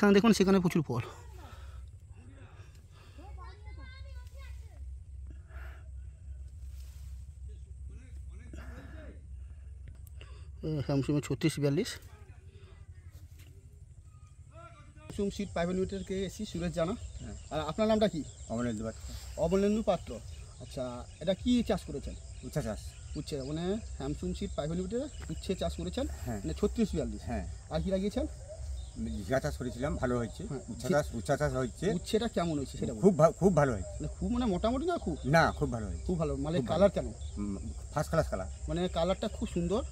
দেখুন সেখানে প্রচুর ফল। স্যামসুংয়ের 3642 স্যামসুং সিট 500 কে এসি সুরেশ জানা। আর আপনার নামটা কি? অমলেন্দু পাত্র। অমলেন্দু পাত্র। আচ্ছা, এটা কি চাষ করেছেন? উচ্ছা চাষ। উচ্ছে মানে স্যামসুং সিট 500 উচ্ছে চাষ করেছেন, হ্যাঁ মানে 3642। হ্যাঁ। আর কি লাগিয়েছেন? ঝিঙা চাষ করেছিলাম, ভালো হয়েছে। উচ্ছা চাষ হচ্ছে। উচ্ছেটা কেমন হয়েছে সেটা খুব ভালো হয়েছে। মানে খুব মানে মোটামুটি না খুব? না, খুব ভালো হয়েছে। খুব ভালো। মানে কালার কেমন? First class colour. মানে কালারটা খুব সুন্দর।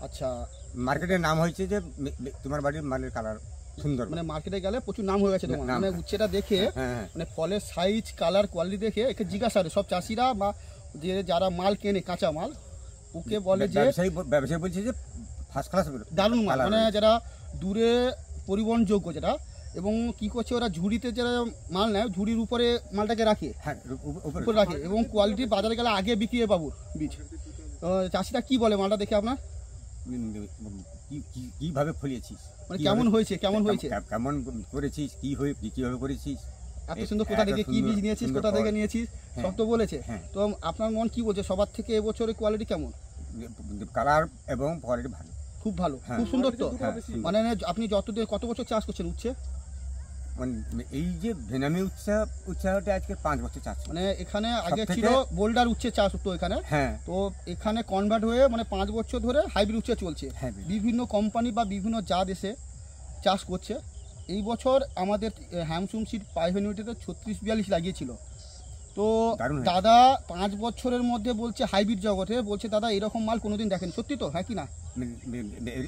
আচ্ছা, মার্কেটের নাম হয়েছে যে তোমার বাড়ির মালের কালার সুন্দর। মানে মার্কেটে গেলে প্রচুর নাম হয়ে গেছে তোমার। মানে উচ্ছেটা দেখে, মানে ফলের সাইজ, কালার, কোয়ালিটি দেখে একে জিজ্ঞাসা করে সব চাষিরা বা যে যারা মাল কেনে কাঁচা মাল, ওকে বলে যে ব্যবসায়ী বলছে যে ফার্স্ট ক্লাস দারুণ মাল। মানে যারা দূরে পরিবহনযোগ্য যেটা, এবং কি করছে ওরা ঝুড়িতে যারা মাল নেয় ঝুড়ির উপরে মালটাকে রাখে, উপরে রাখে, এবং কোয়ালিটি বাজারে গেলে আগে বিক্রি বাবুর বীজ। চাষিরা কি বলে মালটা দেখে আপনার? কিভাবে ফলিয়েছিস, মানে কেমন হয়েছে, কেমন করেছিস, কিভাবে করেছিস, এত সুন্দর, কোথা থেকে কি বীজ নিয়েছিস, কোথা থেকে নিয়েছিস, সব তো বলেছে। তো আপনার মন কি বলছে সবার থেকে এবছরের কোয়ালিটি কেমন? কালার এবং কোয়ালিটি ভালো, খুব ভালো, খুব সুন্দর। তো মানে আপনি কত বছর চাষ করছেন উচ্ছে? এই যে ভেনামি উচ্ছাটা আজকে 5 বছর চাষ। মানে এখানে আগে ছিল বোল্ডার উচ্ছে চাষ হতো এখানে, তো এখানে কনভার্ট হয়ে মানে 5 বছর ধরে হাইব্রিড উচ্ছে চলছে। বিভিন্ন কোম্পানি বা বিভিন্ন জাত এসে চাষ করছে। এই বছর আমাদের স্যামসুং সিট 500 3642 লাগিয়েছিল। তো দাদা 5 বছরের মধ্যে বলছে হাইব্রিড জগতে, বলছে দাদা এরকম মাল কোনোদিন দেখেন। সত্যি তো? হ্যাঁ কি না?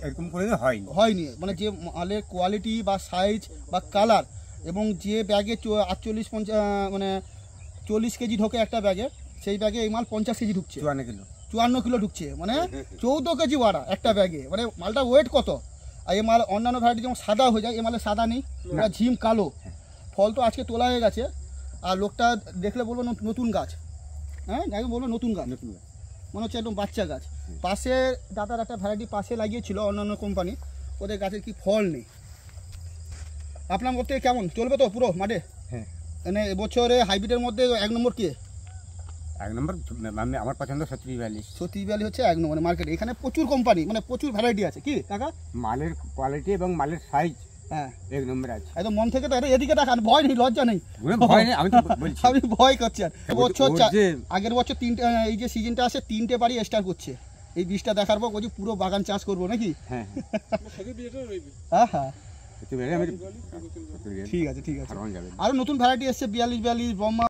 এরকম কোনোদিন হয়নি। মানে যে মালের কোয়ালিটি বা সাইজ বা কালার, এবং যে ব্যাগে 48-50 মানে 40 কেজি ঢোকে একটা ব্যাগে, সেই ব্যাগে এই মাল 50 কেজি ঢুকছে, 54 কিলো ঢুকছে, মানে 14 কেজি ওয়ারা একটা ব্যাগে। মানে মালটা ওয়েট কত! আর এই মাল অন্যান্য ভ্যারাইটি যেমন সাদা হয়ে যায়, এই মালে সাদা নেই, এটা ঝিম কালো। ফল তো আজকে তোলা হয়ে গেছে, আর লোকটা দেখলে বলবো নতুন গাছ। হ্যাঁ, যাকে বলবো নতুন গাছ, মনে হচ্ছে একদম বাচ্চা গাছ। পাশে দাদার একটা ভ্যারাইটি পাশে লাগিয়েছিল অন্যান্য কোম্পানি, ওদের গাছের কি ফল নেই। আপনার মধ্যে কেমন চলবে তো পুরো মাঠে? হ্যাঁ, মানে এবছরে হাইব্রিডের মধ্যে 1 নম্বর কে? 1 নম্বর আমার পছন্দ 3642 হচ্ছে 1 নম্বর মার্কেটে। এখানে প্রচুর কোম্পানি, মানে প্রচুর ভ্যারাইটি আছে। কি কাকা? মালের কোয়ালিটি এবং মালের সাইজ 1 নম্বর আছে। একদম মন থেকে তো এদিকে দেখান, ভয় নেই, লজ্জা নেই। আমি ভয় করছি। আগের বছর 3টে, এই যে সিজনটা আছে 3টে বাড়ি স্টার করছে। এই বীজটা দেখার পর বলছি পুরো বাগান চাষ করবো নাকি? হ্যাঁ হ্যাঁ, ঠিক আছে। আরো নতুন ভ্যারাইটি এসছে 4242 ব্রহ্মা।